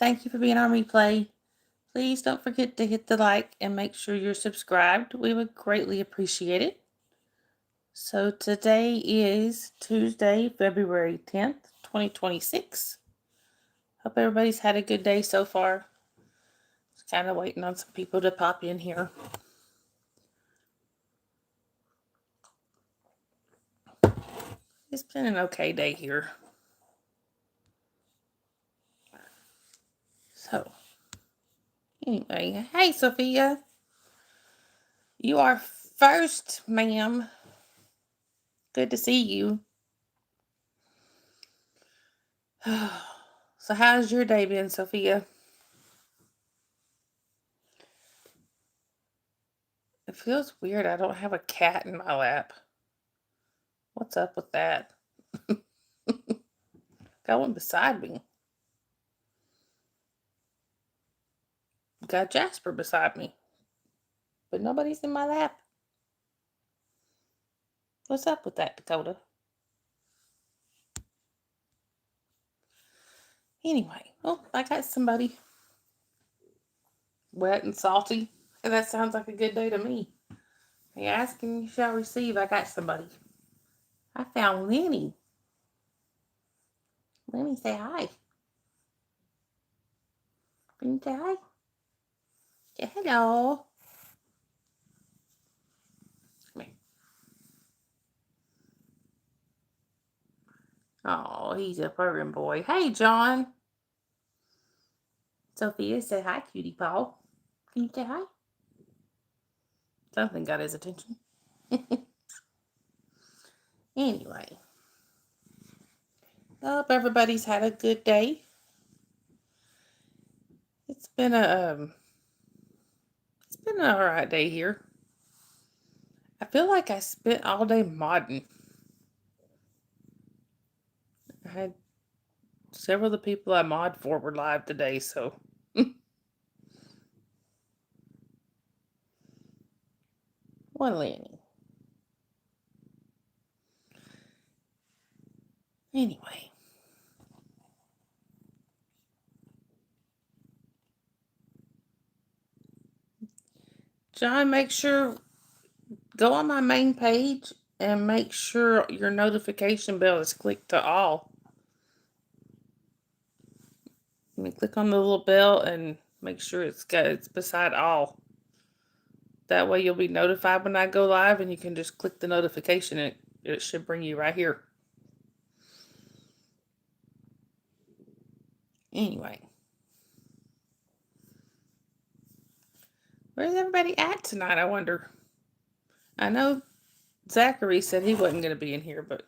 Thank you for being on replay. Please don't forget to hit the like and make sure you're subscribed. We would greatly appreciate it. So today is Tuesday, February 10th, 2026. Hope everybody's had a good day so far. Just kind of waiting on some people to pop in here. It's been an okay day here. So, anyway, hey Sophia. You are first, ma'am. Good to see you. So, how's your day been, Sophia? It feels weird. I don't have a cat in my lap. What's up with that? Got one beside me. Got Jasper beside me. But nobody's in my lap. What's up with that, Dakota? Anyway, I got somebody. Wet and salty. And that sounds like a good day to me. You ask and you shall receive. I got somebody. I found Lenny. Lenny, say hi. Can you say hi? Say hello. Come here. Oh, he's a purring boy. Hey, John. Sophia, say hi, cutie paw. Can you say hi? Something got his attention. Anyway, hope everybody's had a good day. It's been an alright day here. I feel like I spent all day modding. I had several of the people I mod for were live today, so one Lenny. Anyway. John, make sure go on my main page and make sure your notification bell is clicked to all. Click on the little bell and make sure it's beside all. That way you'll be notified when I go live, and you can just click the notification and it should bring you right here. Anyway. Where's everybody at tonight, I wonder? I know Zachary said he wasn't going to be in here, but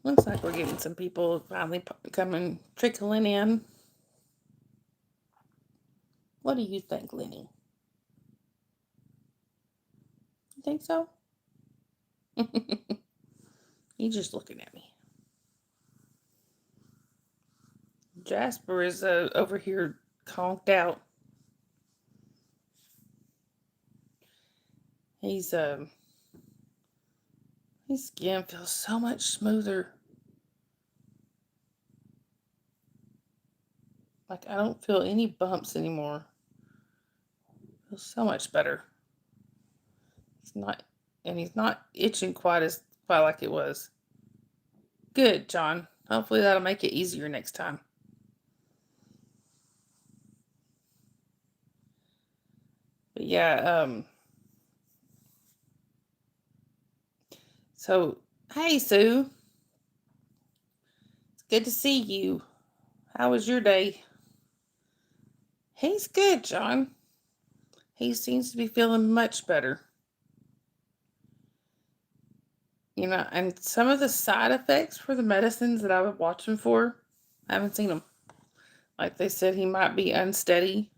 looks like we're getting some people finally coming, trickling in. What do you think, Lenny? You think so? He's just looking at me. Jasper is over here conked out. His skin feels so much smoother. Like I don't feel any bumps anymore. Feels so much better. He's not itching quite like it was. Good, John. Hopefully that'll make it easier next time. But yeah, so hey Sue. It's good to see you. How was your day? He's good, John. He seems to be feeling much better. And some of the side effects for the medicines that I was watching for, I haven't seen them. Like they said, he might be unsteady,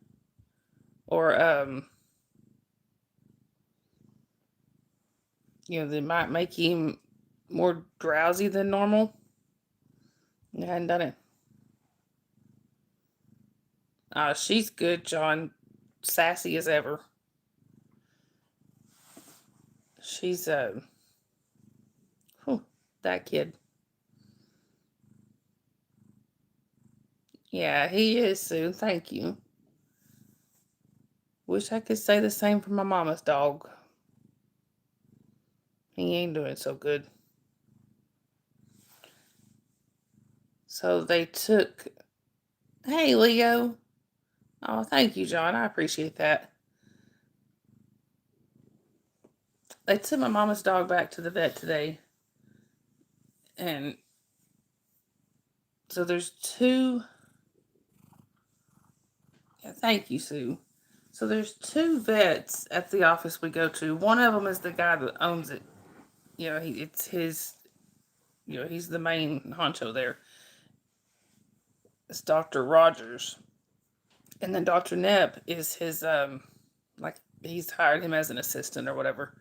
or they might make him more drowsy than normal. I hadn't done it. She's good, John. Sassy as ever. She's that kid. Yeah, he is, Sue. Thank you. Wish I could say the same for my mama's dog. He ain't doing so good. So they took. Hey, Leo. Oh, thank you, John. I appreciate that. They took my mama's dog back to the vet today. And so there's two. Yeah, thank you, Sue. So there's two vets at the office we go to. One of them is the guy that owns it. It's his. He's the main honcho there. It's Dr. Rogers, and then Dr. Knepp is his like he's hired him as an assistant or whatever.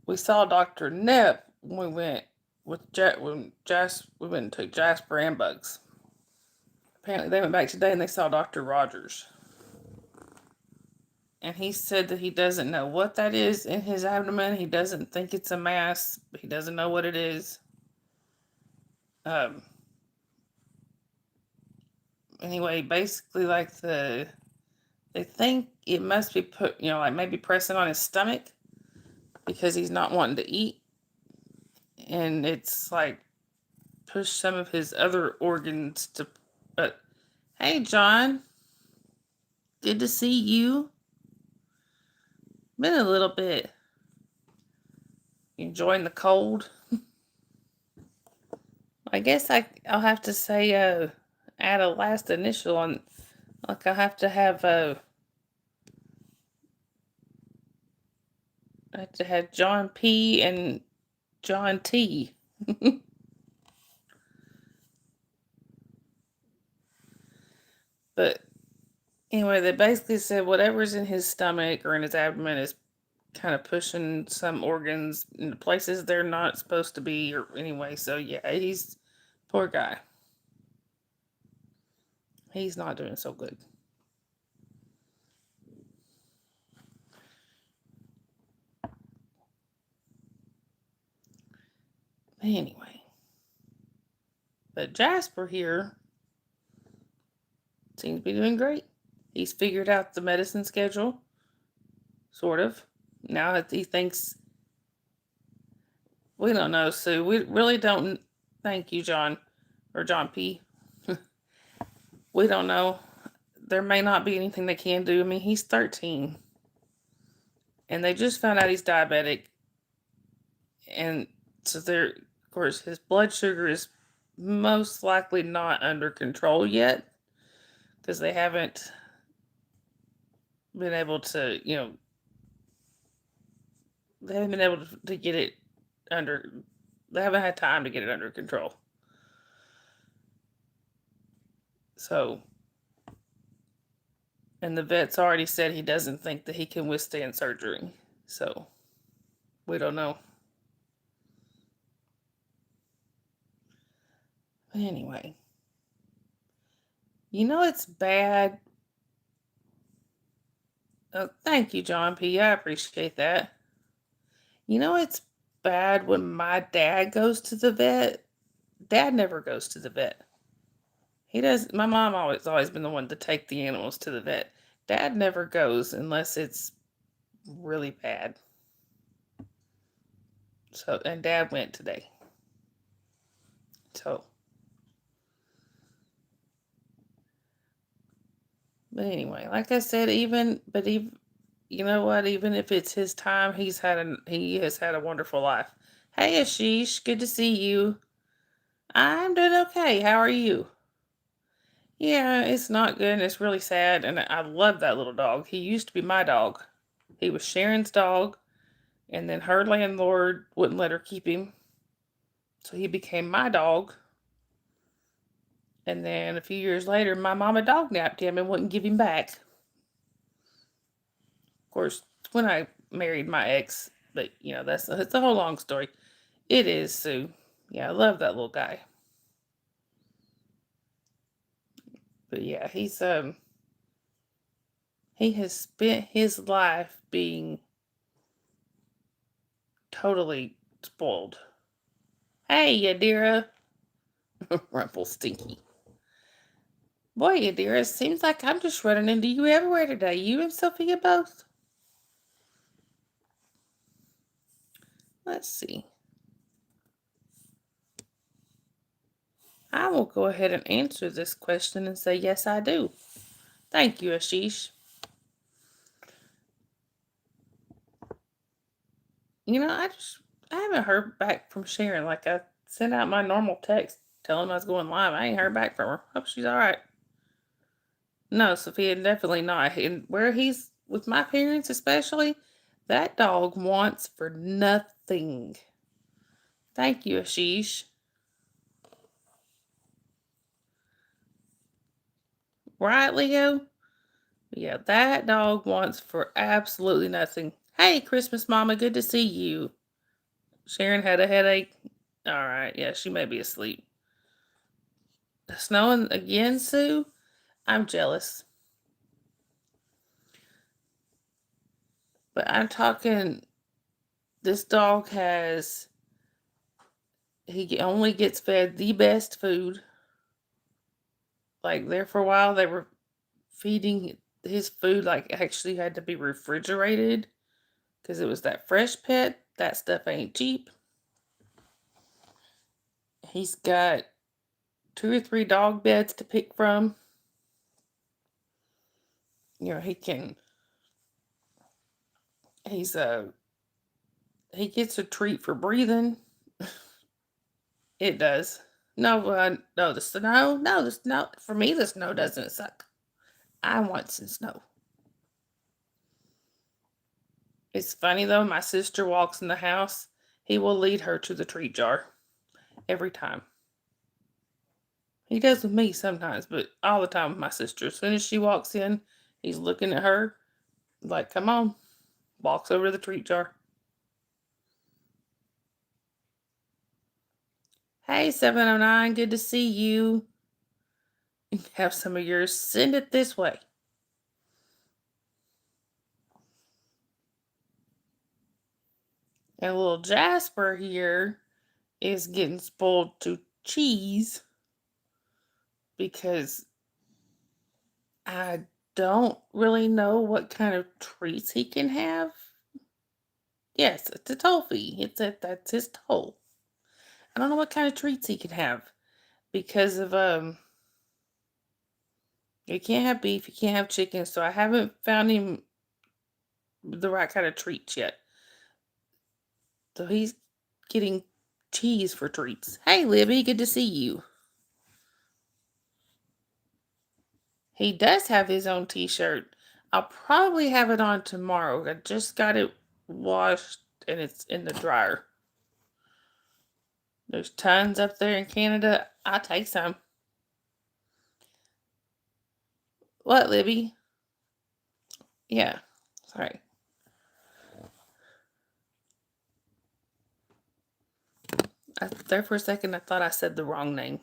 We saw Dr. Knepp when we went we went and took Jasper and Bugs. Apparently they went back today and they saw Dr. Rogers. And he said that he doesn't know what that is in his abdomen. He doesn't think it's a mass. He doesn't know what it is. Anyway, basically they think it must be put, like maybe pressing on his stomach because he's not wanting to eat. And it's like push some of his other organs to. But hey, John, good to see you. Been a little bit. Enjoying the cold. I guess I'll have to say add a last initial on. Like I'll have to have I have to have John P and John T. But anyway, they basically said whatever's in his stomach or in his abdomen is kind of pushing some organs into places they're not supposed to be, or anyway. So yeah, he's poor guy. He's not doing so good. Anyway, but Jasper here seems to be doing great. He's figured out the medicine schedule, sort of. Now that he thinks, we don't know, Sue. We really don't. Thank you, John, or John P. We don't know. There may not be anything they can do. I mean, he's 13. And they just found out he's diabetic. And so they're, of course, his blood sugar is most likely not under control yet because they haven't been able to, they haven't been able to get it under, they haven't had time to get it under control. So, and the vet's already said he doesn't think that he can withstand surgery. So, we don't know. But anyway, it's bad. Oh, thank you, John P. I appreciate that. It's bad when my dad goes to the vet. Dad never goes to the vet. He does. My mom always been the one to take the animals to the vet. Dad never goes unless it's really bad. So, and Dad went today. So, but anyway, like I said, even you know what? Even if it's his time, he has had a wonderful life. Hey, Ashish, good to see you. I'm doing okay. How are you? Yeah, it's not good and it's really sad. And I love that little dog. He used to be my dog. He was Sharon's dog, and then her landlord wouldn't let her keep him. So he became my dog. And then a few years later, my mama dog napped him and wouldn't give him back. Of course, when I married my ex, but it's a whole long story. It is, Sue. Yeah, I love that little guy. But yeah, he has spent his life being totally spoiled. Hey, Yadira. Rumpelstinky. Boy, dear, it seems like I'm just running into you everywhere today. You and Sophia both. Let's see. I will go ahead and answer this question and say, yes, I do. Thank you, Ashish. I haven't heard back from Sharon. Like, I sent out my normal text telling him I was going live. I ain't heard back from her. Hope she's all right. No, Sophia, definitely not. And where he's with my parents, especially, that dog wants for nothing. Thank you, Ashish. Right, Leo? Yeah, that dog wants for absolutely nothing. Hey, Christmas Mama, good to see you. Sharon had a headache. All right, yeah, she may be asleep. Snowing again, Sue? I'm jealous. But I'm talking, this dog he only gets fed the best food. Like, there for a while, they were feeding his food, like, actually had to be refrigerated because it was that fresh pet. That stuff ain't cheap. He's got 2 or 3 dog beds to pick from. He gets a treat for breathing. It does. No, the snow. No, the snow. For me, the snow doesn't suck. I want some snow. It's funny though. My sister walks in the house. He will lead her to the treat jar every time. He does with me sometimes, but all the time with my sister. As soon as she walks in, he's looking at her like, "Come on." Walks over to the treat jar. Hey, 709, good to see you. Have some of yours. Send it this way. And little Jasper here is getting spoiled to cheese because I don't really know what kind of treats he can have. Yes, it's a toffee. That's his toll. I don't know what kind of treats he can have because of you can't have beef, you can't have chicken, so I haven't found him the right kind of treats yet. So he's getting cheese for treats. Hey Libby, good to see you. He does have his own t-shirt. I'll probably have it on tomorrow. I just got it washed and it's in the dryer. There's tons up there in Canada. I'll take some. What, Libby? Yeah. Sorry. There for a second I thought I said the wrong name.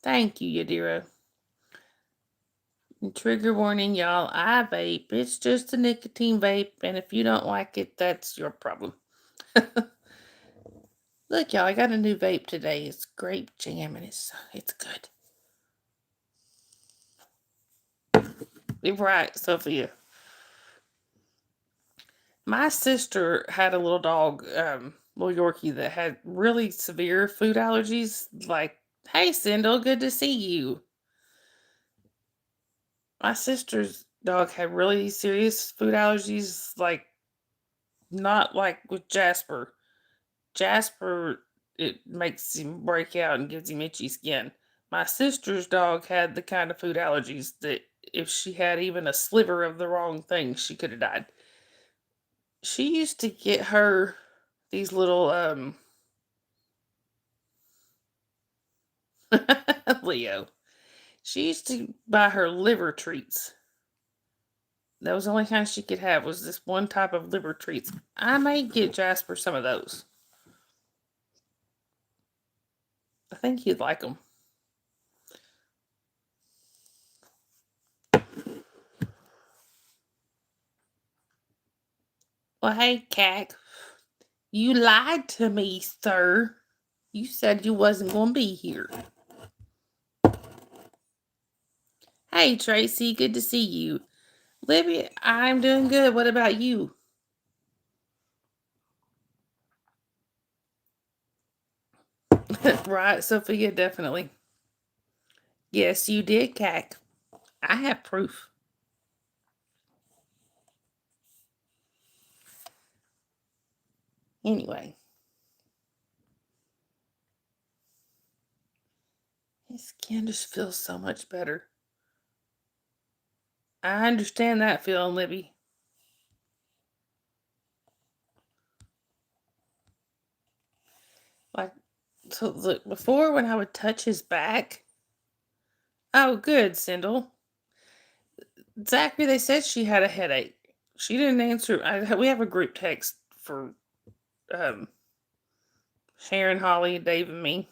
Thank you, Yadira. Trigger warning, y'all. I vape. It's just a nicotine vape, and if you don't like it, that's your problem. Look, y'all, I got a new vape today. It's grape jam, and it's good. You're right, Sophia. My sister had a little dog, little Yorkie, that had really severe food allergies. Like, hey, Sindel, good to see you. My sister's dog had really serious food allergies, like, not like with Jasper. Jasper, it makes him break out and gives him itchy skin. My sister's dog had the kind of food allergies that if she had even a sliver of the wrong thing, she could have died. She used to get her these little Leo. She used to buy her liver treats. That was the only kind she could have, was this one type of liver treats. I may get Jasper some of those. I think he'd like them. Well, hey, Cac, you lied to me, sir. You said you wasn't going to be here. Hey, Tracy, good to see you. Libby, I'm doing good. What about you? Right, Sophia, definitely. Yes, you did, CAC. I have proof. Anyway, his skin just feels so much better. I understand that feeling, Libby. Like, so look, before when I would touch his back. Oh, good, Sindel. Zachary, they said she had a headache. She didn't answer. We have a group text for um, Sharon, Holly, Dave, and me.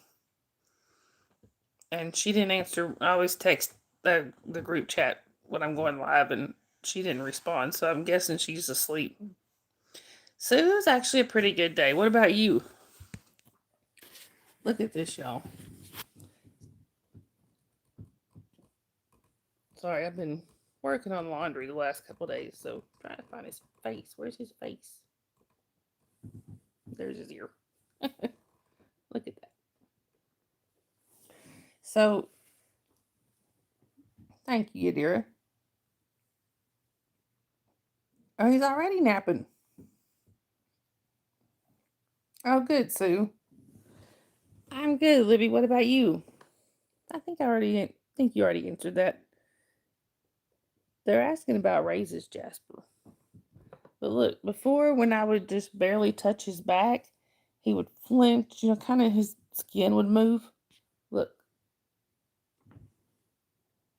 And she didn't answer. I always text the group chat when I'm going live, and she didn't respond. So I'm guessing she's asleep. So it was actually a pretty good day. What about you? Look at this, y'all. Sorry, I've been working on laundry the last couple days, so trying to find his face. Where's his face? There's his ear. Look at that. So, thank you, Yadira. Oh, he's already napping. Oh, good, Sue. I'm good, Libby. What about you? I think you already answered that. They're asking about raises, Jasper. But look, before when I would just barely touch his back, he would flinch, kind of his skin would move. Look,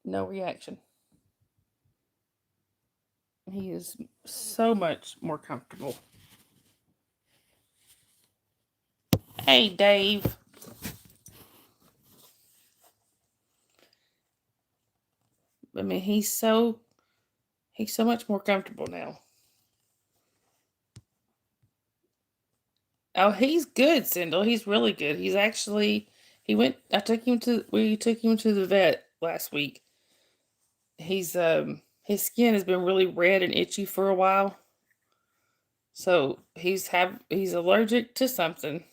no reaction. He is so much more comfortable. Hey, Dave. I mean, he's so much more comfortable now. Oh, he's good, Sindel. He's really good. He's actually we took him to the vet last week. He's his skin has been really red and itchy for a while. So he's allergic to something.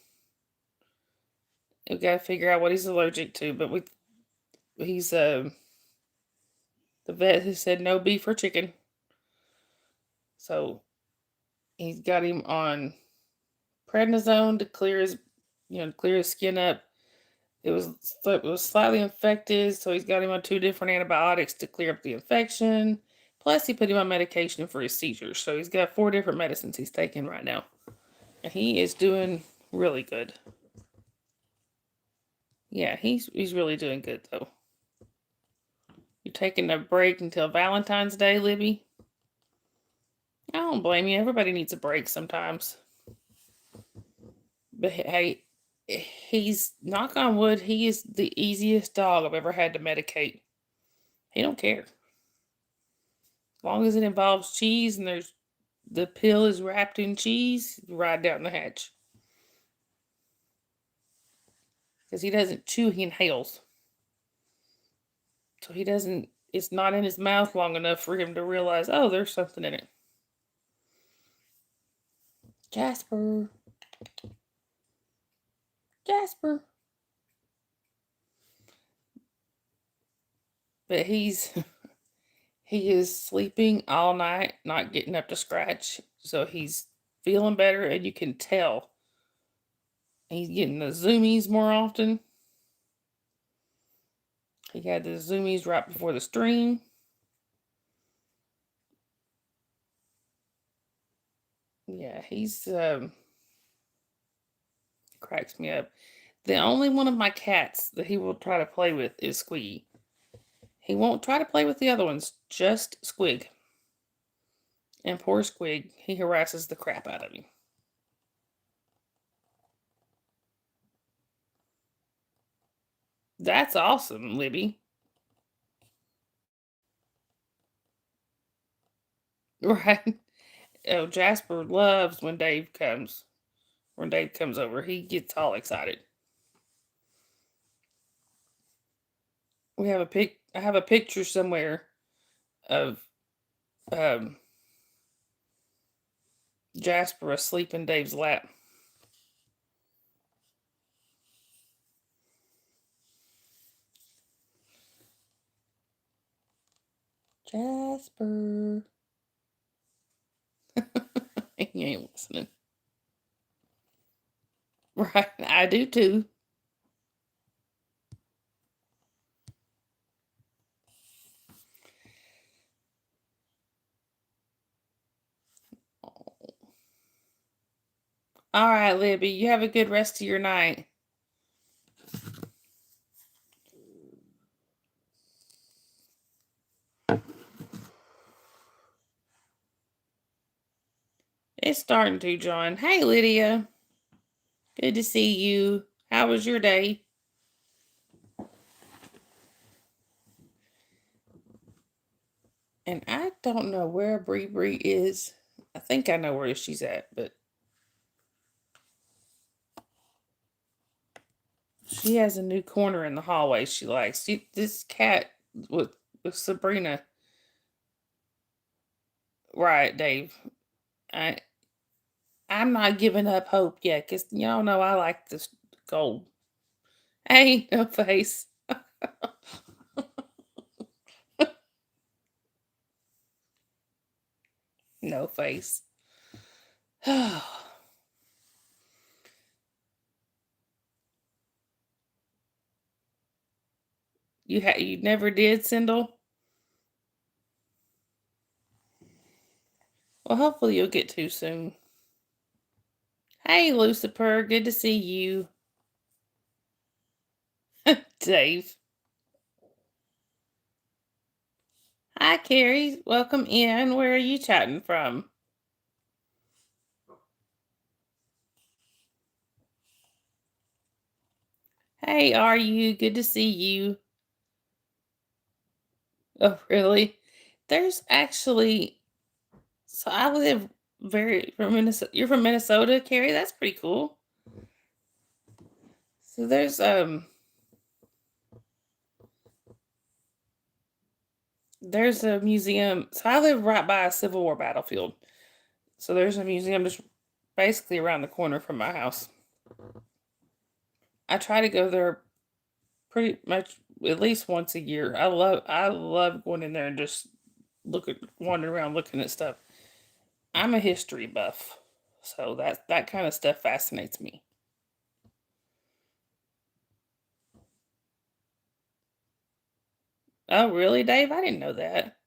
We've got to figure out what he's allergic to, but he's the vet has said no beef or chicken. So he's got him on prednisone to clear his skin up. It was slightly infected, so he's got him on 2 different antibiotics to clear up the infection. Plus, he put him on medication for his seizures, so he's got 4 different medicines he's taking right now, and he is doing really good. Yeah, he's really doing good though. You taking a break until Valentine's Day, Libby? I don't blame you. Everybody needs a break sometimes. But hey, he's knock on wood. He is the easiest dog I've ever had to medicate. He don't care. As long as it involves cheese and the pill is wrapped in cheese, you ride down the hatch. Because he doesn't chew, he inhales. So it's not in his mouth long enough for him to realize, oh, there's something in it. Jasper. Jasper. But he is sleeping all night, not getting up to scratch. So he's feeling better, and you can tell he's getting the zoomies more often. He had the zoomies right before the stream. Yeah, he's cracks me up. The only one of my cats that he will try to play with is Squiggy. He won't try to play with the other ones, just Squig. And poor Squig, he harasses the crap out of him. That's awesome, Libby. Right? Oh, Jasper loves when Dave comes. When Dave comes over, he gets all excited. We have a I have a picture somewhere of um, Jasper asleep in Dave's lap. Jasper. He ain't listening. Right, I do too. All right, Libby, you have a good rest of your night. It's starting to, John. Hey, Lydia. Good to see you. How was your day? And I don't know where Bree Bree is. I think I know where she's at, but she has a new corner in the hallway she likes. This cat with Sabrina. Right, Dave. I'm not giving up hope yet, because y'all know I like this gold. Hey, no face. No face. You never did, Sindel? Well, hopefully you'll get to soon. Hey, Lucifer, good to see you. Dave. Hi, Carrie. Welcome in. Where are you chatting from? Hey, are you? Good to see you. Oh, really? There's actually. So I live from Minnesota. You're from Minnesota, Carrie? That's pretty cool. So there's a museum. So I live right by a Civil War battlefield. So there's a museum just basically around the corner from my house. I try to go there pretty much at least once a year. I love going in there and just wandering around looking at stuff. I'm a history buff, so that kind of stuff fascinates me. Oh, really, Dave? I didn't know that.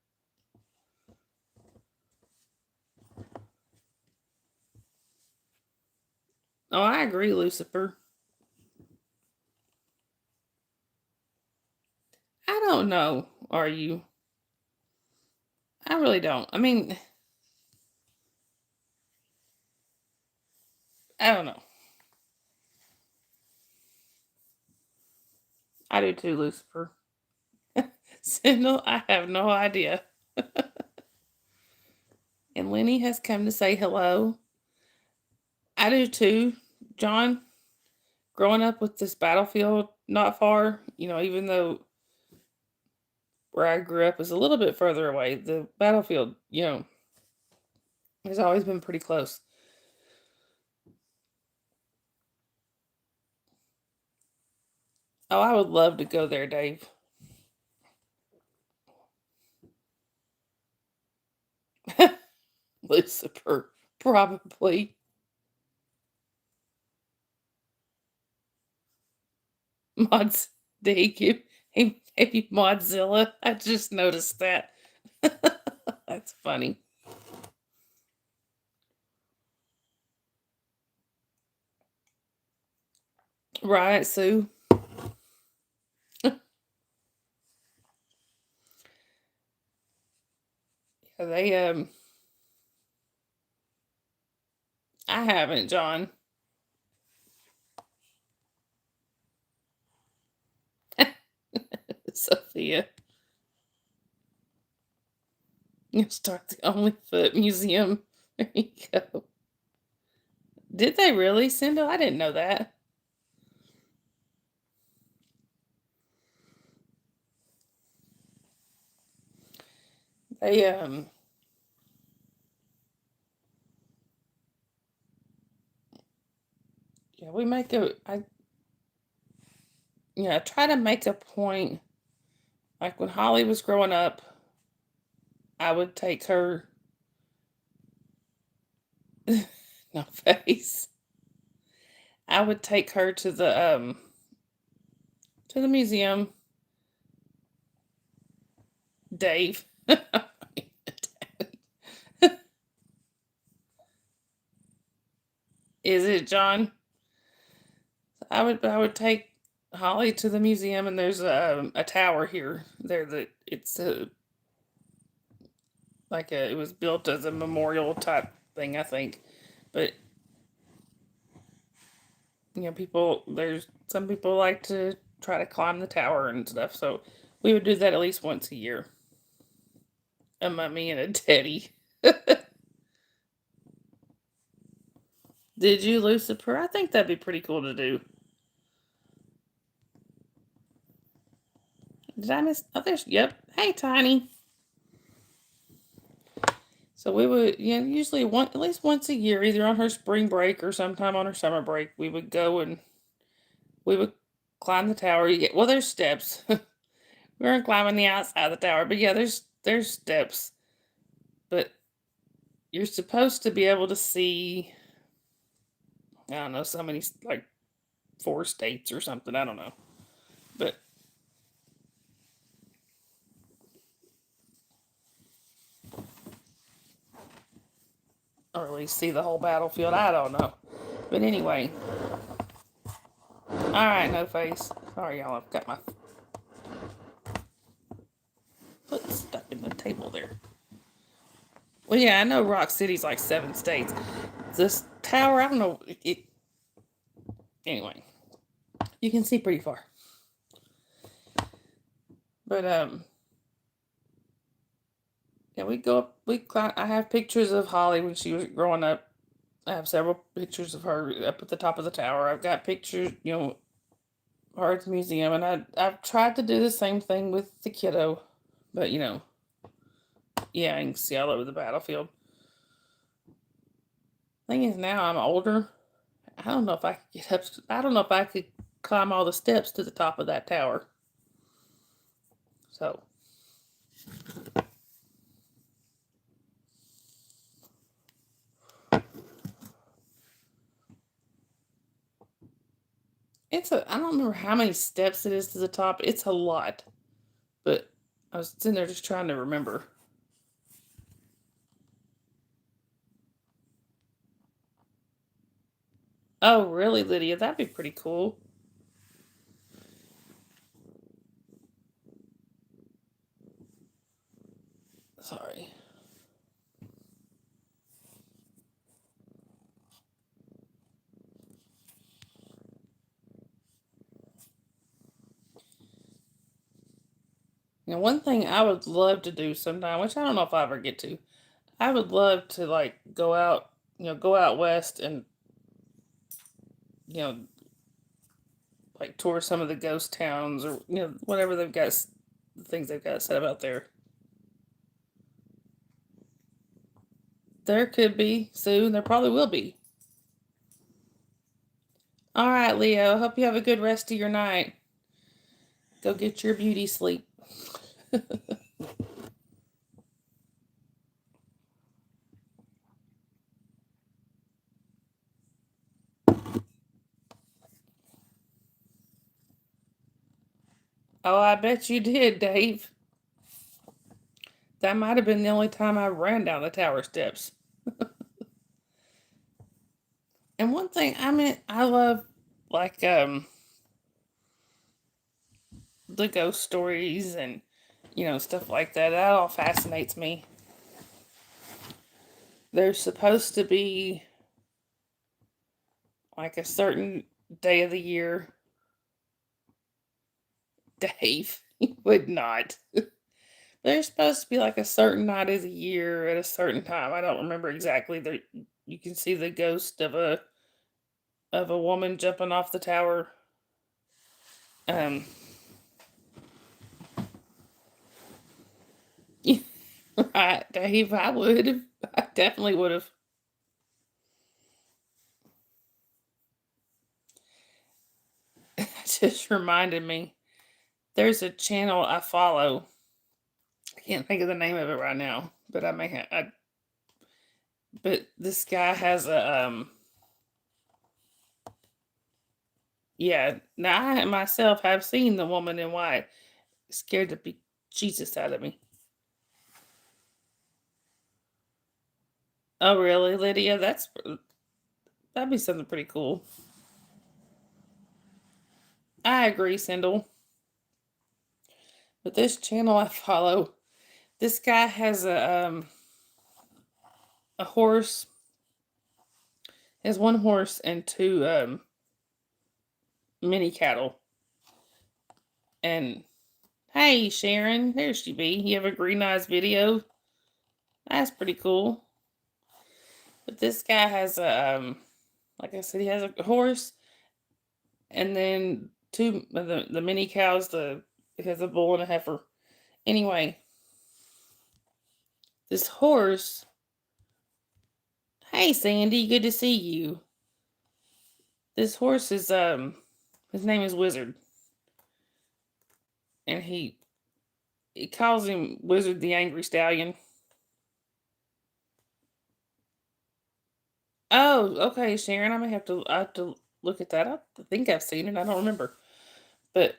Oh, I agree, Lucifer. I don't know. Are you? I really don't. I mean, I don't know. I do too, Lucifer. Signal, I have no idea. And Lenny has come to say hello. I do too, John. Growing up with this battlefield not far, even though where I grew up is a little bit further away, the battlefield, has always been pretty close. Oh, I would love to go there, Dave. Lucifer, probably. Mods, did he gave you Modzilla? I just noticed that. That's funny. Right, Sue? Yeah, I haven't, John. Sophia. You'll start the Only Foot Museum. There you go. Did they really, Cindo? I didn't know that. They yeah, we make a I yeah, I try to make a point. Like when Holly was growing up, I would take her no face. I would take her to the museum. Dave. Is it John? I would take Holly to the museum, and there's a tower here. There that it's it was built as a memorial type thing, I think. But people there's some people like to try to climb the tower and stuff. So we would do that at least once a year. A mummy and a teddy. Did you, Lucifer? I think that'd be pretty cool to do. Did I miss? Oh, there's. Yep. Hey, Tiny. So we would, usually at least once a year, either on her spring break or sometime on her summer break, we would go and we would climb the tower. Well, there's steps. We weren't climbing the outside of the tower, but yeah, there's steps. But you're supposed to be able to see, I don't know, so many, like 4 states or something. I don't know. But or at least see the whole battlefield. I don't know. But anyway. Alright, no face. Sorry, y'all. I've got my foot stuck in the table there. Well, yeah, I know Rock City's like 7 states. This tower, I don't know. Anyway, you can see pretty far. But, yeah, we go up. I have pictures of Holly when she was growing up. I have several pictures of her up at the top of the tower. I've got pictures, her at the museum, and I've tried to do the same thing with the kiddo, but yeah, I can see all over the battlefield. Thing is, now I'm older. I don't know if I could get up. I don't know if I could climb all the steps to the top of that tower. So. I don't remember how many steps it is to the top. It's a lot. But I was sitting there just trying to remember. Oh, really, Lydia? That'd be pretty cool. Sorry. One thing I would love to do sometime, which I don't know if I ever get to, I would love to like go out west and you know, like tour some of the ghost towns or whatever they've got, the things they've got set up out there. There could be soon. There probably will be. All right, Leo. Hope you have a good rest of your night. Go get your beauty sleep. Oh, I bet you did, Dave. That might have been the only time I ran down the tower steps. And one thing, I love like the ghost stories and stuff like that. That all fascinates me. There's supposed to be like a certain day of the year. Dave would not. There's supposed to be like a certain night of the year at a certain time. I don't remember exactly. There, you can see the ghost of a woman jumping off the tower. Um, Right, Dave, I would have. I definitely would have. Just reminded me. There's a channel I follow. I can't think of the name of it right now, but I may have. But this guy has a yeah. Now I myself have seen the woman in white. It scared the Jesus out of me. Oh really, Lydia? That'd be something pretty cool. I agree, Sindel. But this channel I follow, this guy has a horse. He has one horse and two mini cattle. And hey, Sharon, there she be. You have a green eyes video. That's pretty cool. But this guy has a like I said, he has a horse, and then two of the mini cows. He has a bull and a heifer. Anyway, this horse. Hey, Sandy, good to see you. This horse is his name is Wizard, and he calls him Wizard the Angry Stallion. Oh, okay, Sharon. I have to look at that. I think I've seen it. I don't remember, but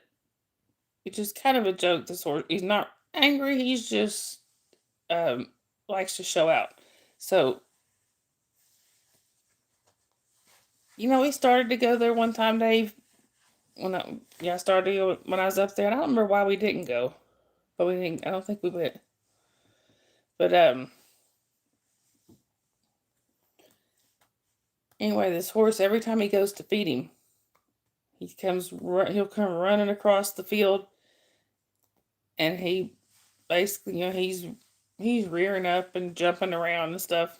it's just kind of a joke. This horse. He's not angry. He's just um likes to show out. So we started to go there one time, Dave. I started to go when I was up there. And I don't remember why we didn't go, but we didn't. I don't think we went. But anyway, this horse every time he goes to feed him, he'll come running across the field, and he basically he's rearing up and jumping around and stuff.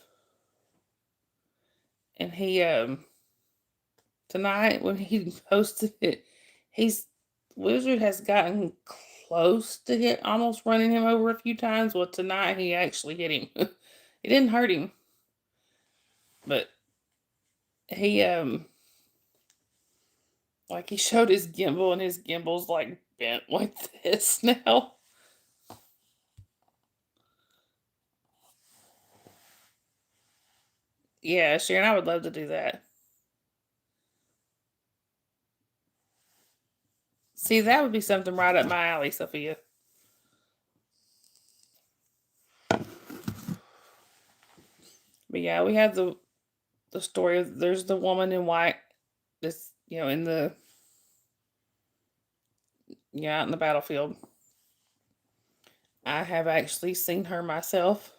And he tonight when he posted it, Wizard has gotten close to almost running him over a few times. Well, tonight he actually hit him. It didn't hurt him, but he like he showed his gimbal, and his gimbal's like bent like this now. Yeah, Sharon, I would love to do that. See, that would be something right up my alley, Sophia. But yeah, we have the story of there's the woman in white that's in the out in the battlefield. I have actually seen her myself.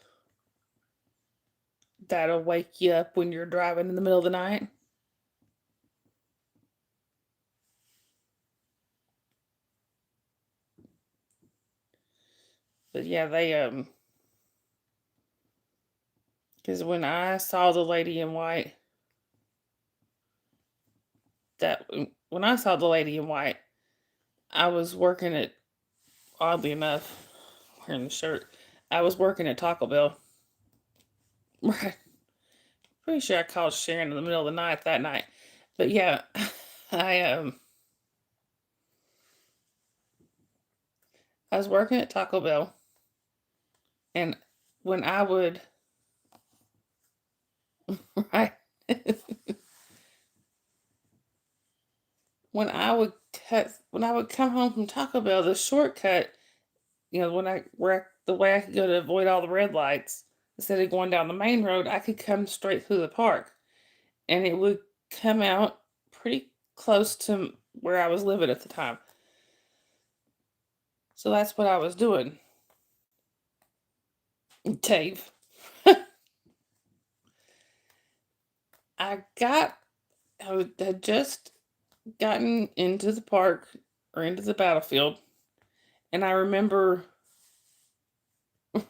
That'll wake you up when you're driving in the middle of the night. But yeah, they because when I saw the lady in white, when I saw the lady in white, I was working at, oddly enough, wearing the shirt. I was working at Taco Bell. Right. Pretty sure I called Sharon in the middle of the night that night. But yeah, I I was working at Taco Bell, and when I would right when I would come home from Taco Bell, the shortcut, the way I could go to avoid all the red lights, instead of going down the main road, I could come straight through the park, and it would come out pretty close to where I was living at the time. So that's what I was doing. Dave. I had just gotten into the park or into the battlefield, and I remember,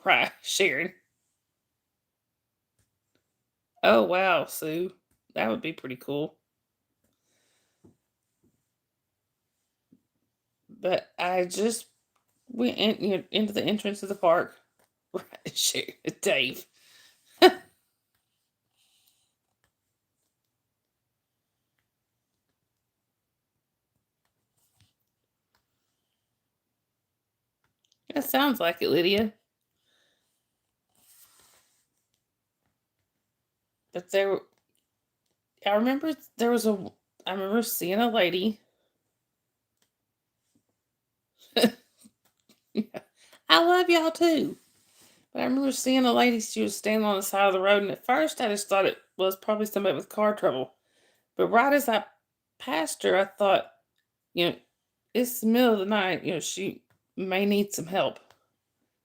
right, Sharon. Oh wow, Sue, that would be pretty cool. But I just went into the entrance of the park, Right, Dave. That sounds like it, Lydia. But I remember there was I remember seeing a lady. I love y'all too. But I remember seeing a lady, she was standing on the side of the road, and at first I just thought it was probably somebody with car trouble. But right as I passed her, I thought, you know, it's the middle of the night, she may need some help.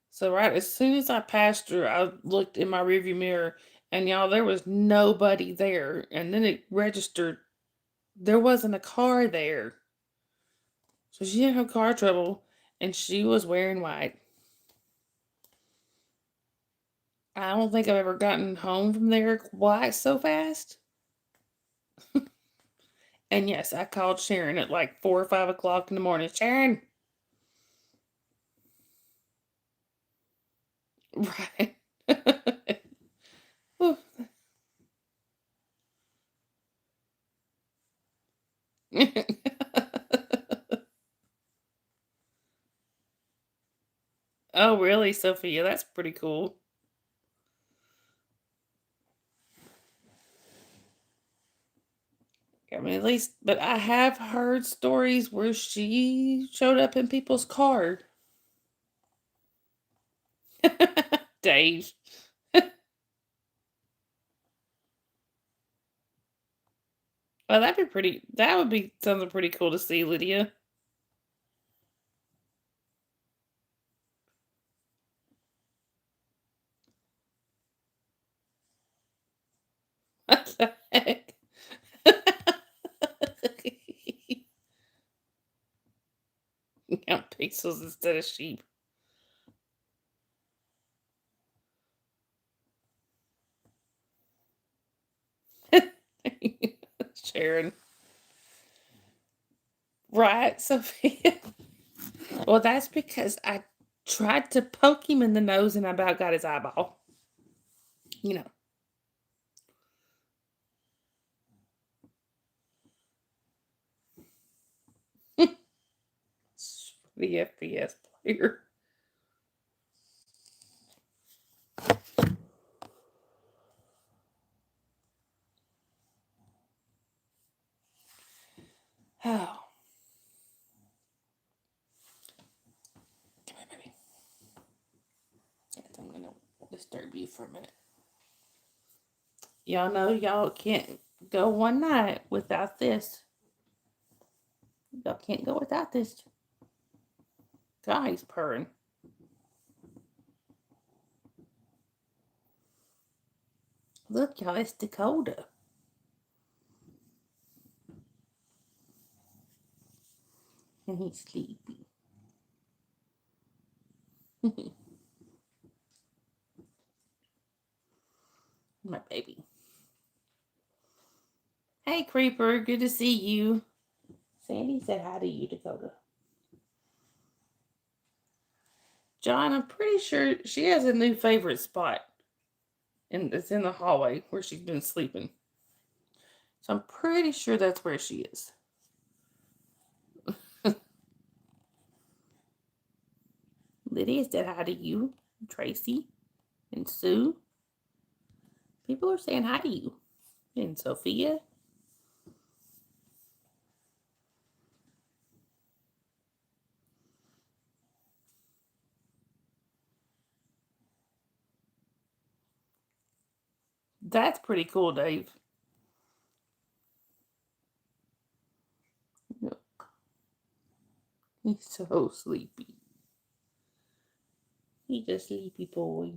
So right as soon as I passed her, I looked in my rearview mirror, and y'all, there was nobody there. And then it registered there wasn't a car there. So she didn't have car trouble, and she was wearing white. I don't think I've ever gotten home from there quite so fast. And yes, I called Sharon at like 4 or 5 o'clock in the morning. Sharon! Right. Oh, really, Sophia? That's pretty cool. I mean, at least, but I have heard stories where she showed up in people's car. Dave. Well, that'd be pretty. That would be something pretty cool to see, Lydia. What the heck? Count pixels instead of sheep. Sharon. Right, Sophia. Well, that's because I tried to poke him in the nose and I about got his eyeball. You know. The FPS player. Oh. Come here, baby. Yes, I'm going to disturb you for a minute. Y'all know y'all can't go one night without this. Y'all can't go without this. God, he's purring. Look, y'all, it's Dakota. And he's sleepy. My baby. Hey, Creeper, good to see you. Sandy said hi to you, Dakota. John, I'm pretty sure she has a new favorite spot. And it's in the hallway where she's been sleeping. So I'm pretty sure that's where she is. Lydia said hi to you, Tracy, and Sue. People are saying hi to you. And Sophia. That's pretty cool, Dave. Look, he's so sleepy. He's a sleepy boy.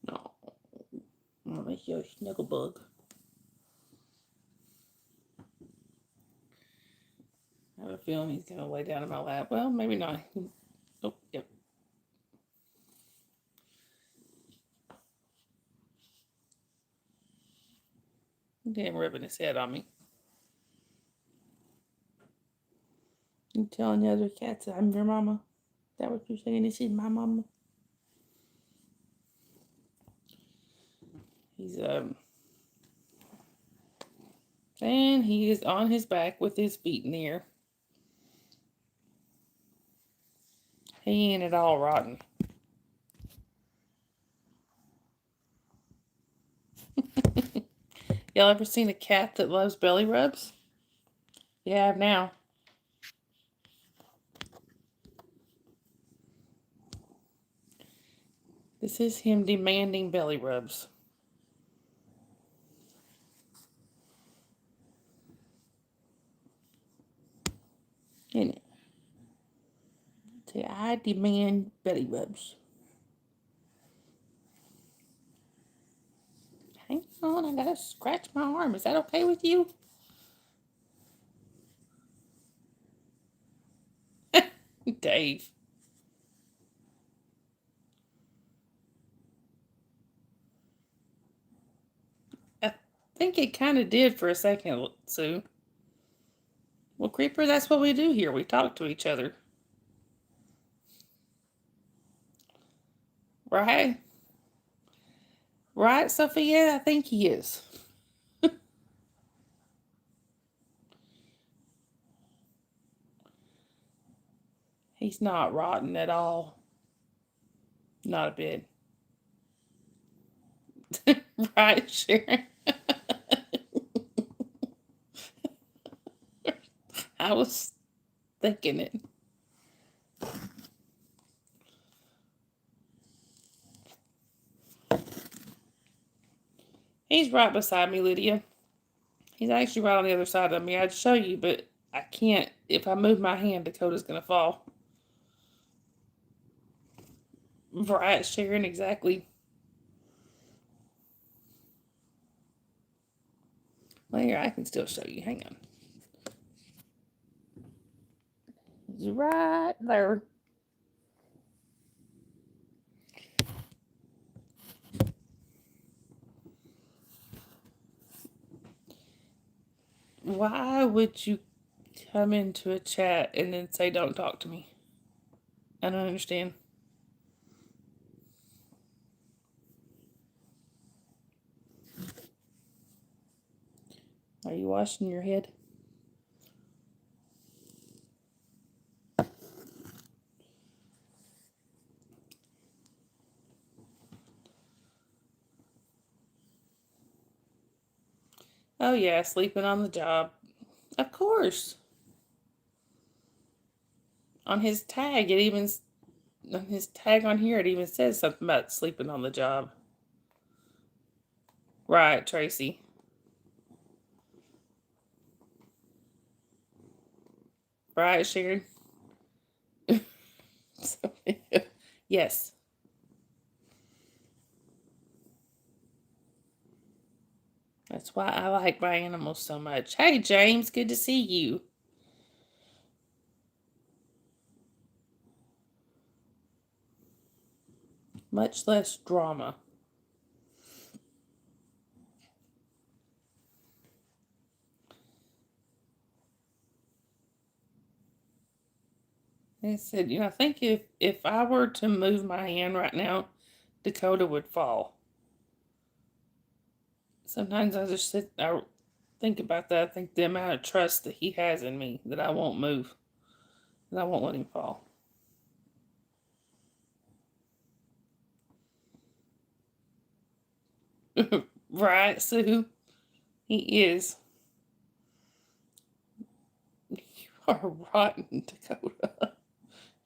No. I'm gonna make you a snuggle bug. I have a feeling he's gonna lay down in my lap. Well, maybe not. Oh, yep. Damn, rubbing his head on me. You telling the other cats that I'm your mama? Is that what you're saying? Is she my mama? He's and he is on his back with his feet in the air. He ain't at all rotten. Y'all ever seen a cat that loves belly rubs? You have now. This is him demanding belly rubs. Isn't it? Say, I demand belly rubs. Hang on, I gotta scratch my arm. Is that okay with you? Dave. I think it kind of did for a second, Sue. Well, Creeper, that's what we do here. We talk to each other. Right? Right, Sophia? I think he is. He's not rotten at all. Not a bit. Right, Sharon? I was thinking it. He's right beside me, Lydia. He's actually right on the other side of me. I'd show you, but I can't. If I move my hand, Dakota's going to fall. Right, Sharon, exactly. Well, here, I can still show you. Hang on. He's right there. Why would you come into a chat and then say, don't talk to me? I don't understand. Are you washing your head? Oh, yeah, sleeping on the job. Of course. On his tag, on his tag on here, it even says something about sleeping on the job. Right, Tracy. Right, Sharon? Yes. That's why I like my animals so much. Hey, James, good to see you. Much less drama. I said, I think if I were to move my hand right now, Dakota would fall. Sometimes I think about that. I think the amount of trust that he has in me that I won't move, that I won't let him fall. Right, Sue? He is. You are rotten, Dakota.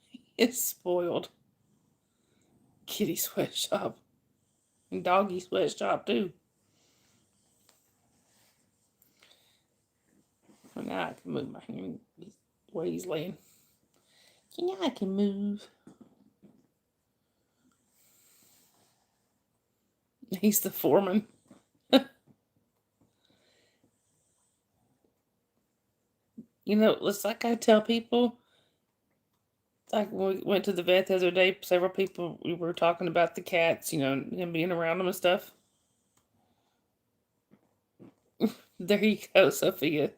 He is spoiled. Kitty sweatshop. And doggy sweatshop, too. Well, now I can move my hand the way he's laying. Now I can move. He's the foreman. It's like I tell people, like when we went to the vet the other day, several people, we were talking about the cats, him being around them and stuff. There you go, Sophia.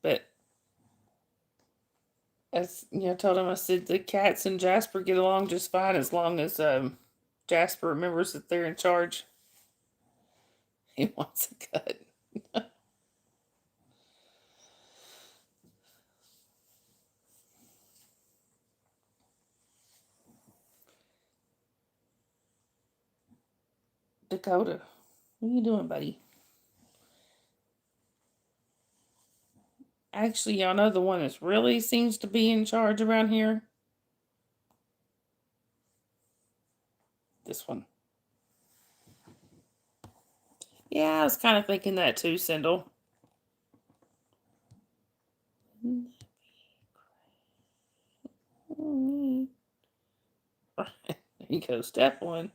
But as I told him, I said the cats and Jasper get along just fine as long as Jasper remembers that they're in charge. He wants a cut. Dakota, what are you doing, buddy? Actually, y'all know the one that really seems to be in charge around here? This one. Yeah, I was kind of thinking that too, Sindel. There you go, step one.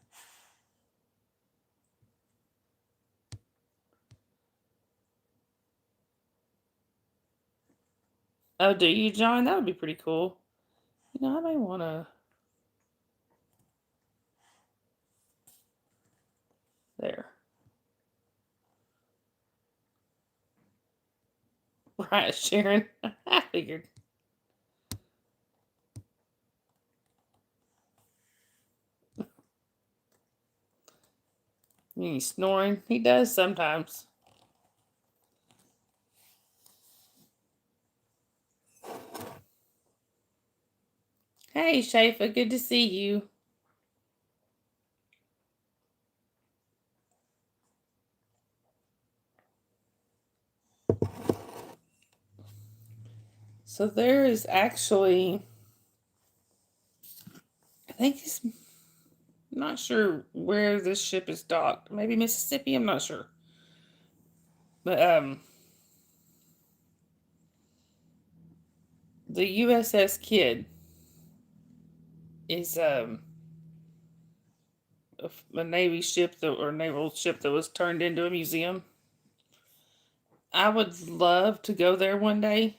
Oh, do you, John? That would be pretty cool. I may want to. There. Right, Sharon. I figured. He's snoring. He does sometimes. Hey, Shafa, good to see you. So there is actually, I think it's, I'm not sure where this ship is docked. Maybe Mississippi, I'm not sure. But the USS Kidd is a Navy ship or naval ship that was turned into a museum. I would love to go there one day.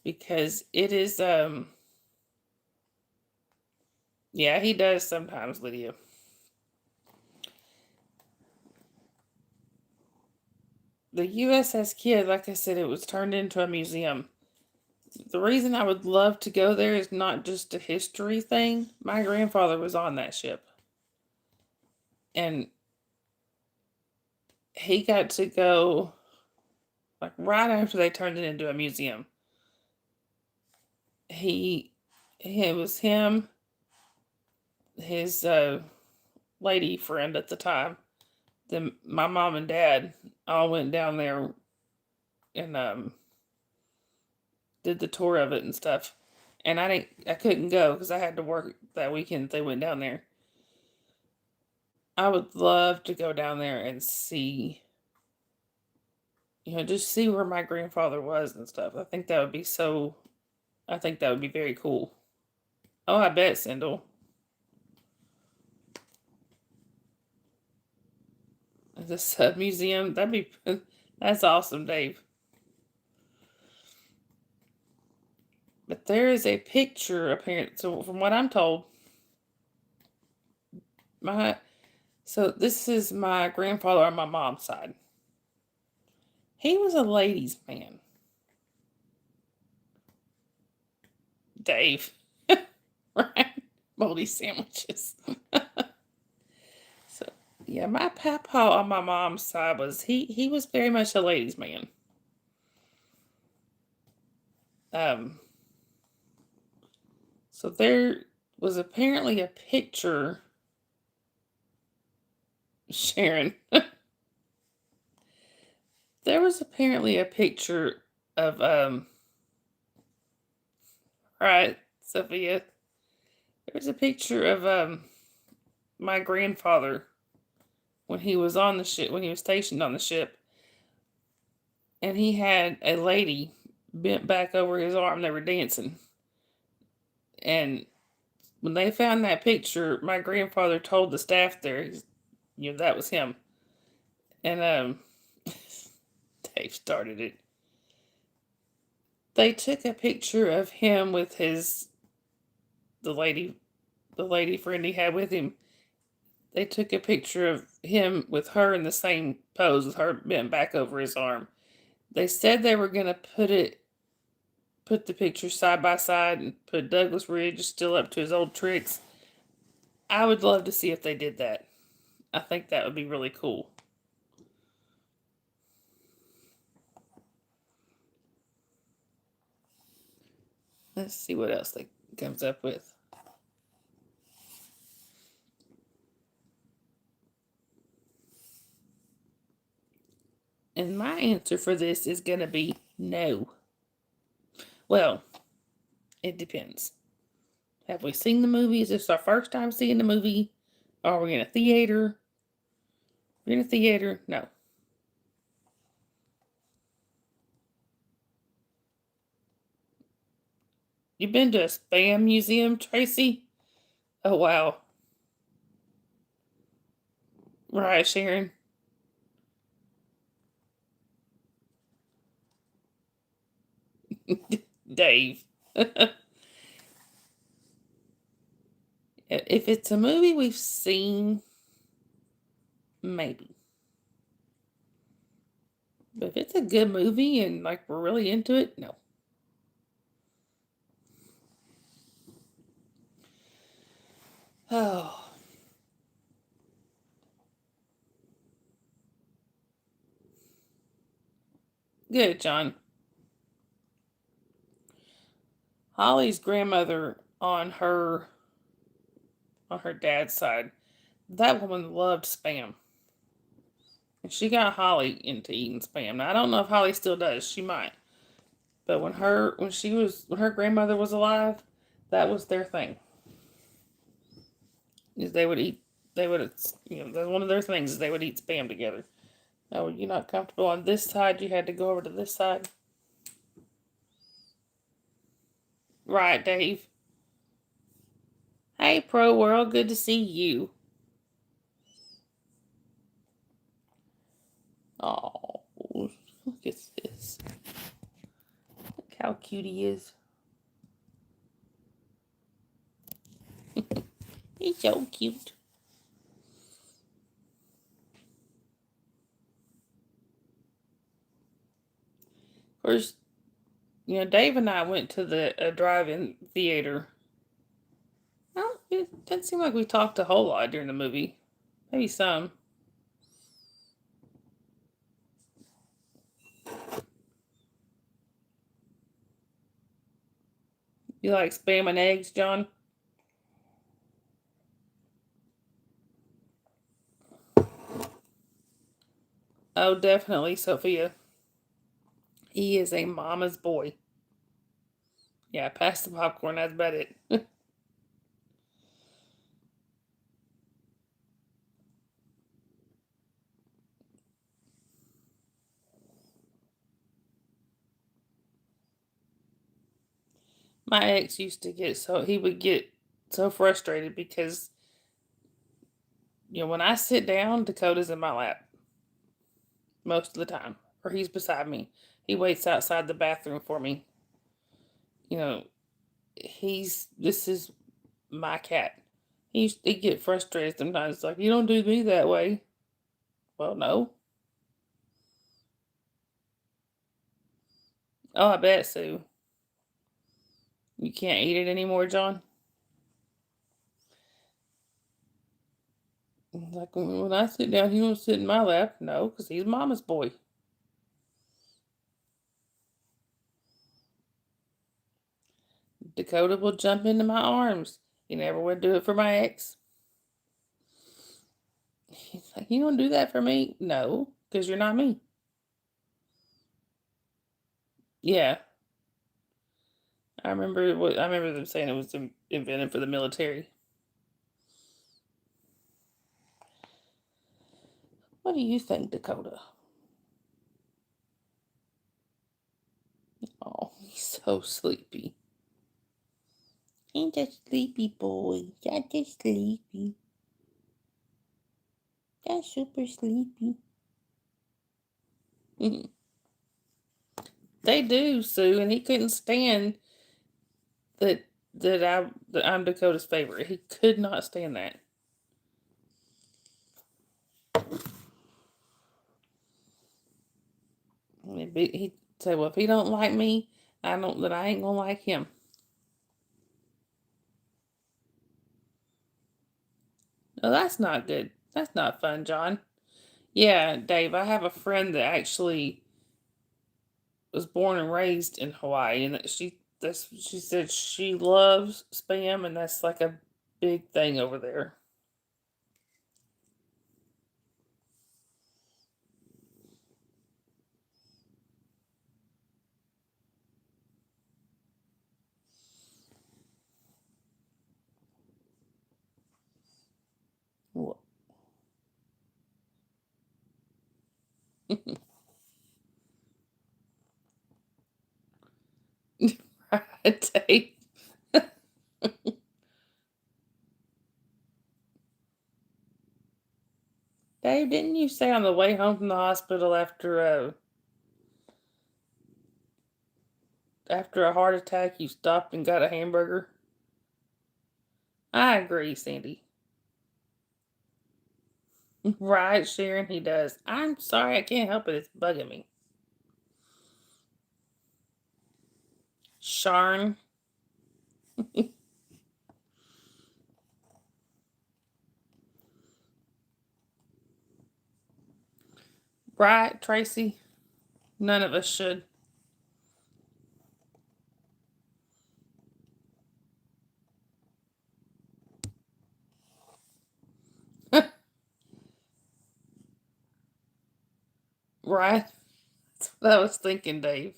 Because it is yeah, he does sometimes, Lydia. The USS Kidd, like I said, it was turned into a museum. The reason I would love to go there is not just a history thing. My grandfather was on that ship. And he got to go like right after they turned it into a museum. It was him, his lady friend at the time. Then my mom and dad all went down there and did the tour of it and stuff. And I couldn't go because I had to work that weekend. They went down there. I would love to go down there and see, just see where my grandfather was and stuff. I think that would be so. I think that would be very cool. Oh, I bet, Sindel. The sub museum. That's awesome, Dave. But there is a picture apparent. So from what I'm told, so this is my grandfather on my mom's side. He was a ladies' man. Dave. Right? Moldy sandwiches. So yeah, my papa on my mom's side he was very much a ladies' man. So there was apparently a picture, Sharon. There was apparently a picture of right, Sophia. There was a picture of my grandfather when he was on the ship, when he was stationed on the ship, and he had a lady bent back over his arm. They were dancing, and when they found that picture, my grandfather told the staff there, that was him, and Dave started it. They took a picture of him with the lady friend he had with him, they took a picture of him with her in the same pose with her bent back over his arm. They said they were going to put the picture side by side and put Douglas Ridge still up to his old tricks. I would love to see if they did that. I think that would be really cool. Let's see what else they comes up with. And my answer for this is going to be no. Well, it depends. Have we seen the movie? Is this our first time seeing the movie? Are we in a theater? We're in a theater? No. You been to a Spam museum, Tracy? Oh, wow. Right, Sharon. Dave. If it's a movie we've seen, maybe. But if it's a good movie and like we're really into it, no. Oh. Good, John. Holly's grandmother on her dad's side, that woman loved Spam. And she got Holly into eating Spam. Now I don't know if Holly still does. She might. But when her grandmother was alive, that was their thing. Is they would eat that's one of their things is they would eat Spam together. Now, were you not comfortable on this side? You had to go over to this side. Right, Dave. Hey, Pro World, good to see you. Oh, look at this. Look how cute he is. He's so cute. Of course, Dave and I went to the drive-in theater. Well, it doesn't seem like we talked a whole lot during the movie. Maybe some. You like Spam and eggs, John? Oh, definitely, Sophia. He is a mama's boy. Yeah, pass the popcorn. That's about it. My ex used to he would get so frustrated because, when I sit down, Dakota's in my lap most of the time, or he's beside me. He waits outside the bathroom for me. You know, this is my cat. He'd get frustrated sometimes. Like, you don't do me that way. Well, no. Oh, I bet, Sue. You can't eat it anymore, John? Like, when I sit down, he won't sit in my lap. No, because he's mama's boy. Dakota will jump into my arms. He never would do it for my ex. He's like, you don't do that for me? No, because you're not me. Yeah. I remember them saying it was invented for the military. What do you think, Dakota? Oh, he's so sleepy. He's a sleepy boy. Such a sleepy. That's super sleepy. They do, Sue, and he couldn't stand that I'm Dakota's favorite. He could not stand that. He said, well, if he don't like me, then I ain't gonna like him. No, that's not good. That's not fun, John. Yeah, Dave, I have a friend that actually was born and raised in Hawaii, and she said she loves Spam, and that's like a big thing over there. What? Right, Dave. Dave, didn't you say on the way home from the hospital after a heart attack you stopped and got a hamburger? I agree, Sandy. Right, Sharon, he does. I'm sorry, I can't help it. It's bugging me. Sharn. Right, Tracy? None of us should. Right? That's what I was thinking, Dave.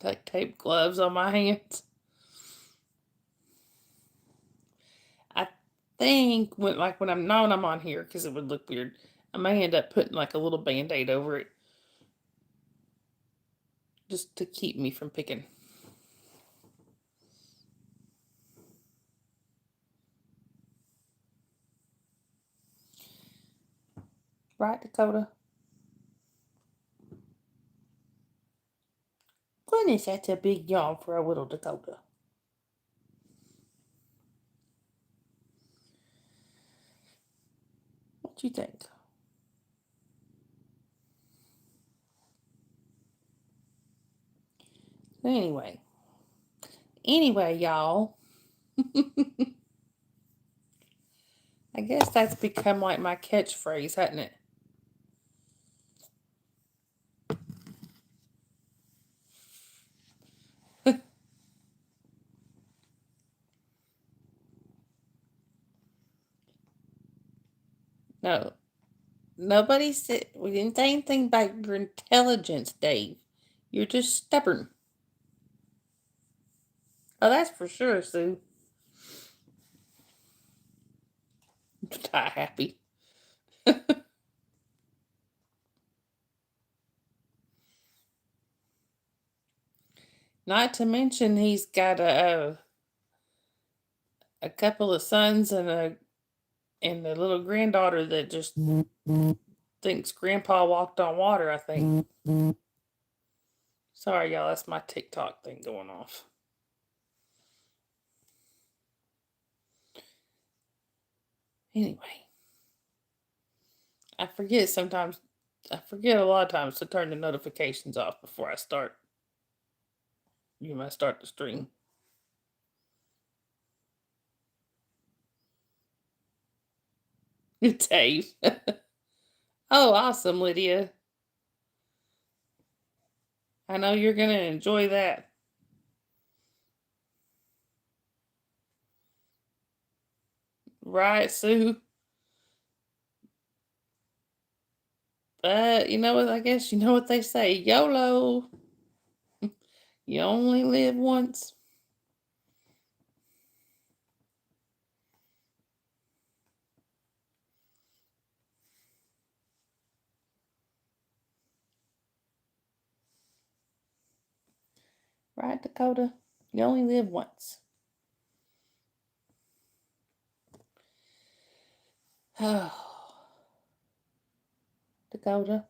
Like tape gloves on my hands. I think when I'm not when I'm on here, because it would look weird, I may end up putting like a little band-aid over it. Just to keep me from picking. Right, Dakota? Goodness, that's a big yawn for a little Dakota. What you think? Anyway. Anyway, y'all. I guess that's become like my catchphrase, hasn't it? No. Nobody said we didn't say anything about your intelligence, Dave. You're just stubborn. Oh, that's for sure, Sue. Die happy. Not to mention he's got a couple of sons and a little granddaughter that just thinks Grandpa walked on water. I think. Sorry, y'all. That's my TikTok thing going off. Anyway, I forget sometimes. I forget a lot of times to turn the notifications off before I start. I start the stream. Dave. Oh, awesome, Lydia. I know you're going to enjoy that. Right, Sue? But you know what? I guess you know what they say YOLO. You only live once. Right, Dakota? You only live once. Oh, Dakota.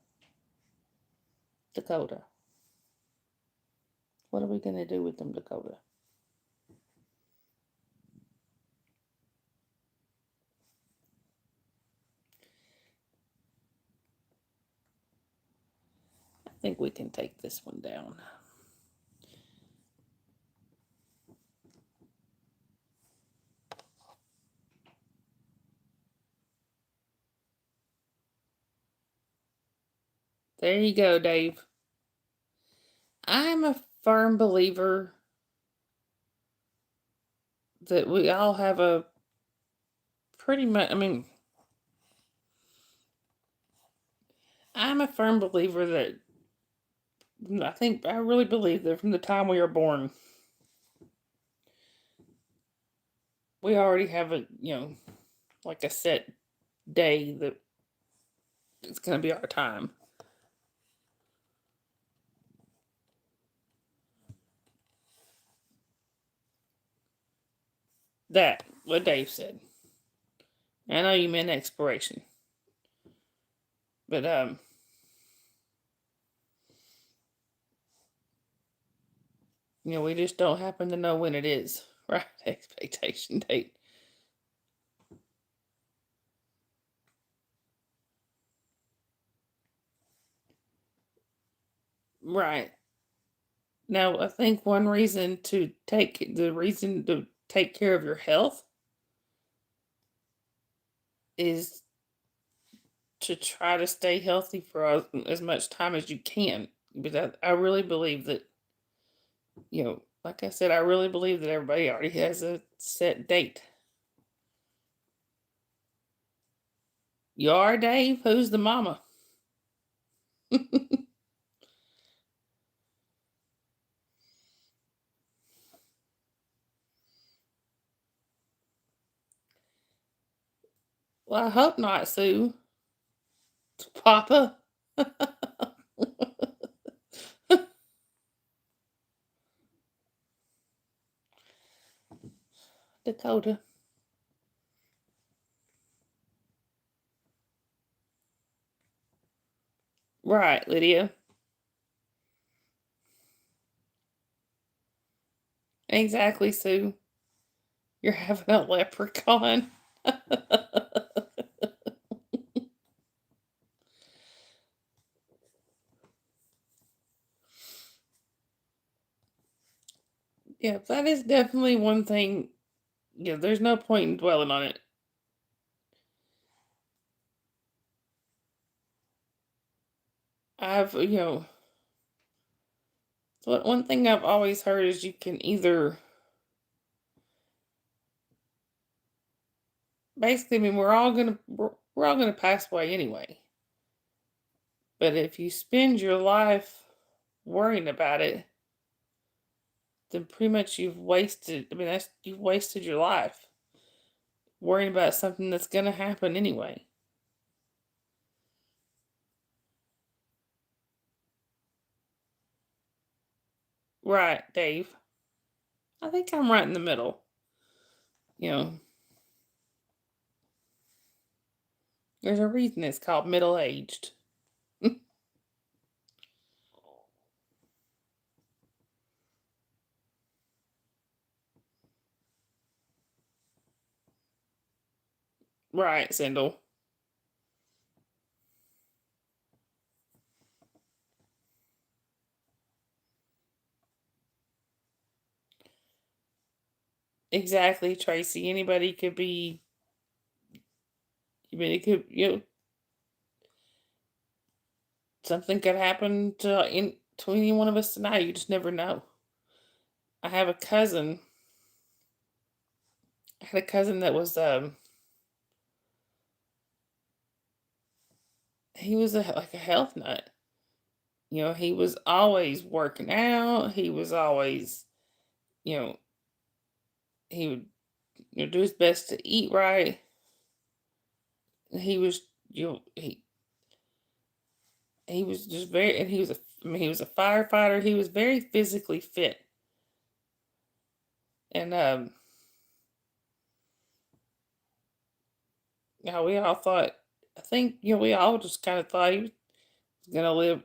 Dakota. What are we going to do with them, Dakota? think we can take this one down. There you go, Dave. I'm a firm believer that we all have a pretty much, I'm a firm believer that I really believe that from the time we are born, we already have like a set day that it's going to be our time. That, what Dave said. I know you meant expiration. But, we just don't happen to know when it is, right? Expectation date. Right. Now, I think one reason to take care of your health is to try to stay healthy for as much time as you can. But I really believe that, like I said, I really believe that everybody already has a set date. You are, Dave? Who's the mama? Well, I hope not, Sue. Papa. Dakota. Right, Lydia. Exactly, Sue. You're having a leprechaun. Yeah, that is definitely one thing. Yeah, there's no point in dwelling on it. I've, one thing I've always heard is you can either, basically, we're all gonna pass away anyway. But if you spend your life worrying about it, then pretty much you've wasted. You've wasted your life worrying about something that's gonna happen anyway. Right, Dave. I think I'm right in the middle. You know, there's a reason it's called middle aged. Right, Sindel. Exactly, Tracy. Anybody could be. It could, something could happen to any one of us tonight. You just never know. I have a cousin. I had a cousin that was he was like a health nut. He was always working out. He was always, you know, he would do his best to eat right. He was, he was just very, and he was a firefighter. He was very physically fit, and we all thought, I think, we all just kind of thought he was gonna live,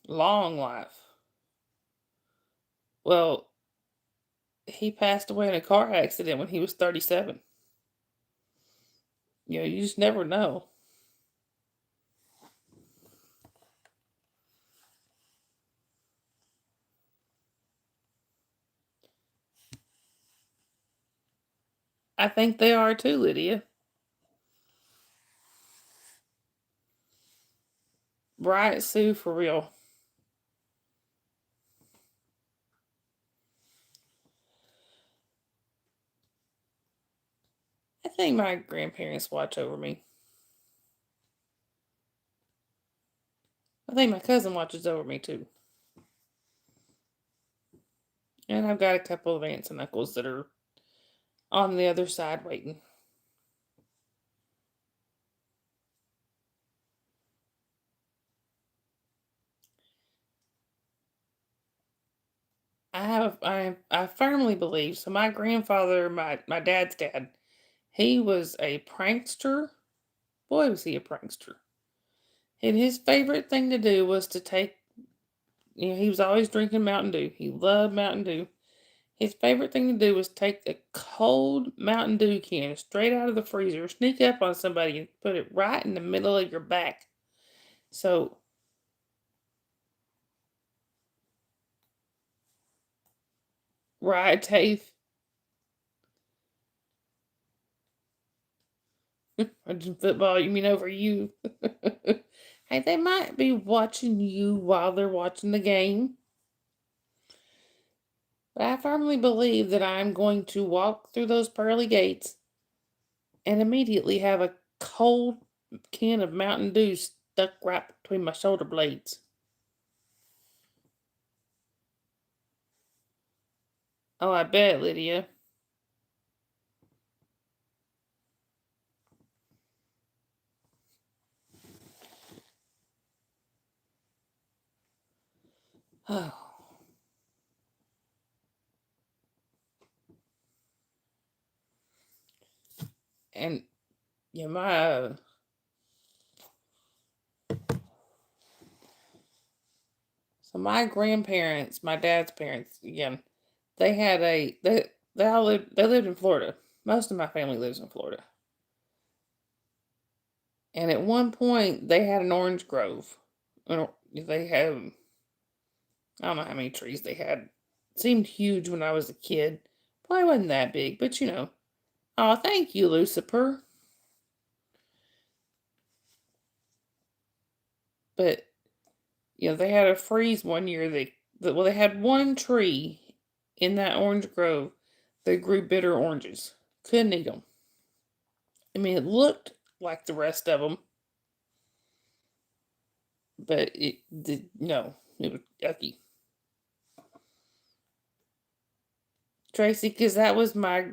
long life. Well, he passed away in a car accident when he was 37. You just never know. I think they are too, Lydia. Right, Sue, for real. I think my grandparents watch over me. I think my cousin watches over me too. And I've got a couple of aunts and uncles that are on the other side waiting. I firmly believe so. My grandfather, my dad's dad, he was a prankster. Boy, was he a prankster. And his favorite thing to do was to take, he was always drinking Mountain Dew. He loved Mountain Dew. His favorite thing to do was take a cold Mountain Dew can straight out of the freezer, sneak up on somebody, and put it right in the middle of your back. So, right, Dave? Watching football, you mean over you? Hey, they might be watching you while they're watching the game. But I firmly believe that I'm going to walk through those pearly gates and immediately have a cold can of Mountain Dew stuck right between my shoulder blades. Oh, I bet, Lydia. Oh, and yeah, my grandparents, my dad's parents, again, they had they lived in Florida. Most of my family lives in Florida. And at one point, they had an orange grove. They had, I don't know how many trees they had. It seemed huge when I was a kid. Probably wasn't that big, but you know. Oh, thank you, Lucifer. But they had a freeze one year. Well, they had one tree in that orange grove that grew bitter oranges. Couldn't eat them. I mean, it looked like the rest of them, but it did no. It was yucky. Tracy, because that was my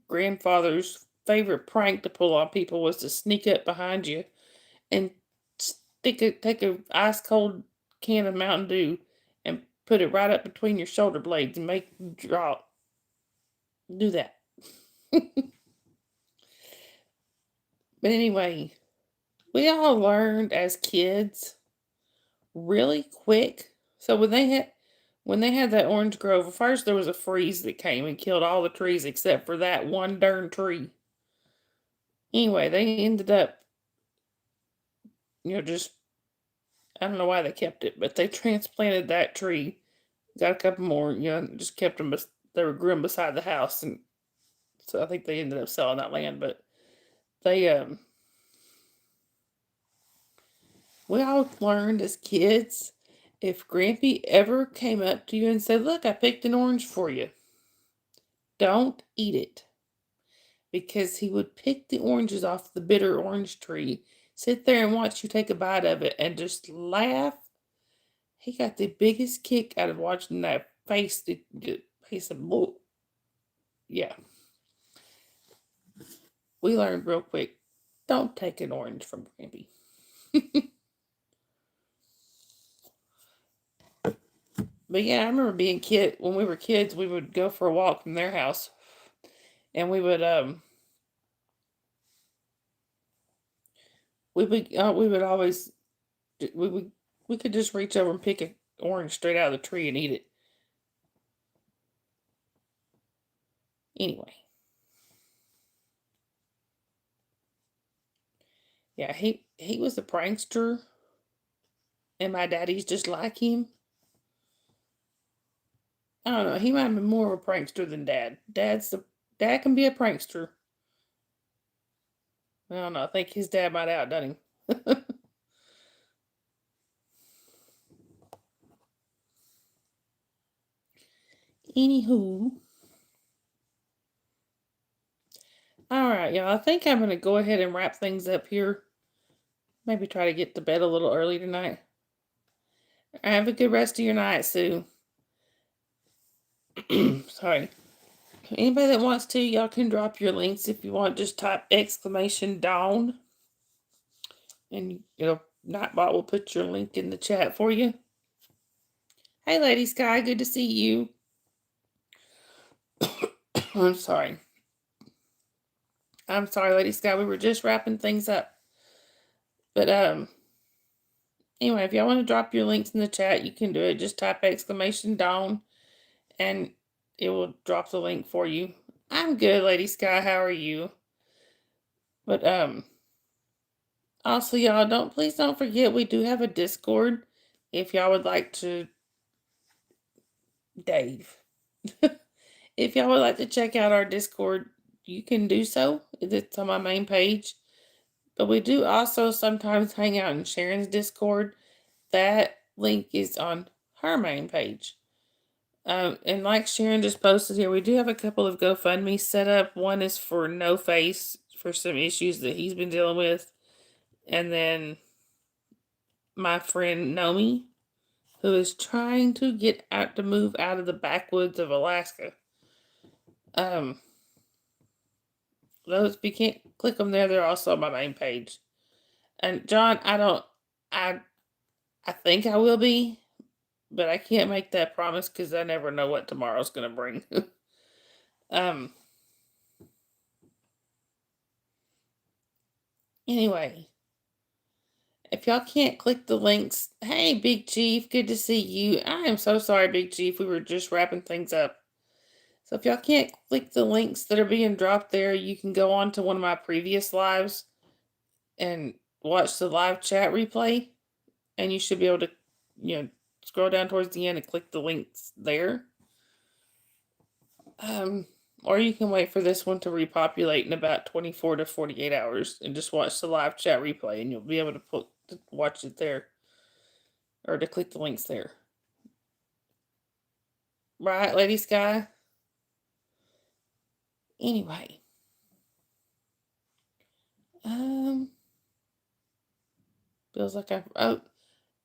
grandfather's favorite prank to pull on people was to sneak up behind you and take a ice cold can of Mountain Dew and put it right up between your shoulder blades and make you drop. Do that. But anyway, we all learned as kids really quick. So when they had that orange grove, first there was a freeze that came and killed all the trees except for that one darn tree. Anyway, they ended up, just I don't know why they kept it, but they transplanted that tree. Got a couple more, just kept them. They were growing beside the house, and so I think they ended up selling that land. But they, we all learned as kids, if Grampy ever came up to you and said, "Look, I picked an orange for you," don't eat it, because he would pick the oranges off the bitter orange tree, sit there and watch you take a bite of it, and just laugh. He got the biggest kick out of watching that face, the face of bull. Yeah, we learned real quick. Don't take an orange from Grampy. But yeah, I remember being kid when we were kids. We would go for a walk from their house, and we would always we would we could just reach over and pick an orange straight out of the tree and eat it. Anyway, yeah, he was a prankster, and my daddy's just like him. I don't know. He might have been more of a prankster than dad. Dad can be a prankster. I don't know. I think his dad might have outdone him. Anywho. All right, y'all. I think I'm going to go ahead and wrap things up here. Maybe try to get to bed a little early tonight. Have a good rest of your night, Sue. Sorry. Anybody that wants to, y'all can drop your links if you want. Just type !Dawn. And Nightbot will put your link in the chat for you. Hey, Lady Sky. Good to see you. I'm sorry. I'm sorry, Lady Sky. We were just wrapping things up. But, anyway, if y'all want to drop your links in the chat, you can do it. Just type !Dawn. And it will drop the link for you. I'm good, Lady Sky. How are you? But also, y'all, please don't forget we do have a Discord. If y'all would like to, Dave. If y'all would like to check out our Discord, you can do so. It's on my main page. But we do also sometimes hang out in Sharon's Discord. That link is on her main page. And like Sharon just posted here, we do have a couple of GoFundMe set up. One is for No Face for some issues that he's been dealing with. And then my friend Nomi, who is trying to get out to move out of the backwoods of Alaska. Those, if you can't click them there, they're also on my main page. And John, I think I will be, but I can't make that promise because I never know what tomorrow's going to bring. Anyway, if y'all can't click the links, hey, Big Chief, good to see you. I am so sorry, Big Chief. We were just wrapping things up. So if y'all can't click the links that are being dropped there, you can go on to one of my previous lives and watch the live chat replay. And you should be able to, scroll down towards the end and click the links there. Or you can wait for this one to repopulate in about 24 to 48 hours and just watch the live chat replay, and you'll be able to watch it there, or to click the links there. Right, Lady Sky? Anyway. Feels like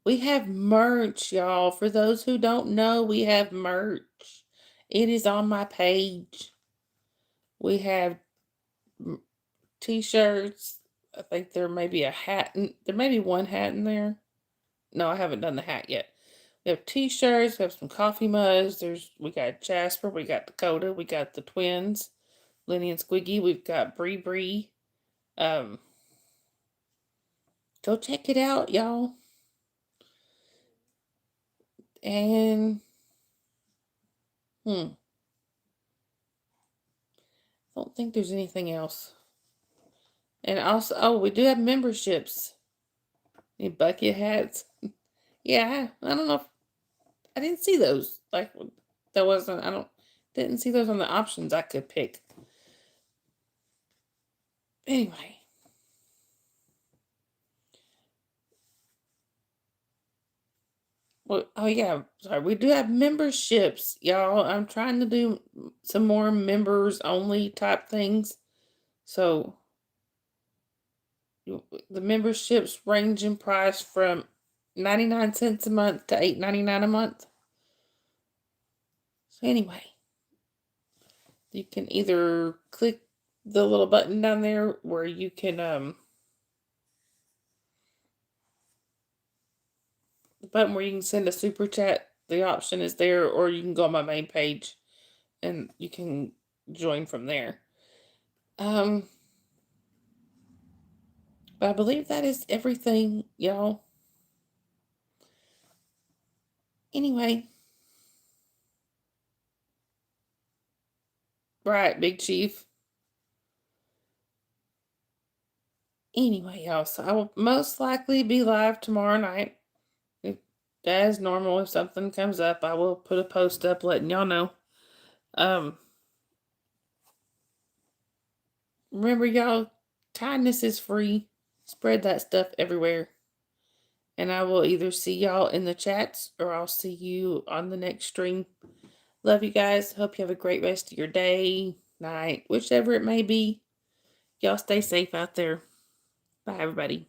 we have merch, y'all. For those who don't know, we have merch. It is on my page. We have t-shirts. I think there may be a hat. There may be one hat in there. No, I haven't done the hat yet. We have t-shirts. We have some coffee mugs. We got Jasper. We got Dakota. We got the twins, Lenny and Squiggy. We've got Bree Bree. Go check it out, y'all. And I don't think there's anything else. And also, we do have memberships. Any bucket hats? Yeah, I don't know. I didn't see those. Like, didn't see those on the options I could pick. Anyway. Well, oh yeah, sorry. We do have memberships, y'all. I'm trying to do some more members only type things. So the memberships range in price from 99 cents a month to $8.99 a month. So anyway, you can either click the little button down there where you can the button where you can send a super chat. The option is there, or you can go on my main page and you can join from there. But I believe that is everything, y'all. Anyway. Right, Big Chief. Anyway, y'all, so I will most likely be live tomorrow night. As normal, if something comes up, I will put a post up letting y'all know. Remember, y'all, kindness is free. Spread that stuff everywhere. And I will either see y'all in the chats or I'll see you on the next stream. Love you guys. Hope you have a great rest of your day, night, whichever it may be. Y'all stay safe out there. Bye, everybody.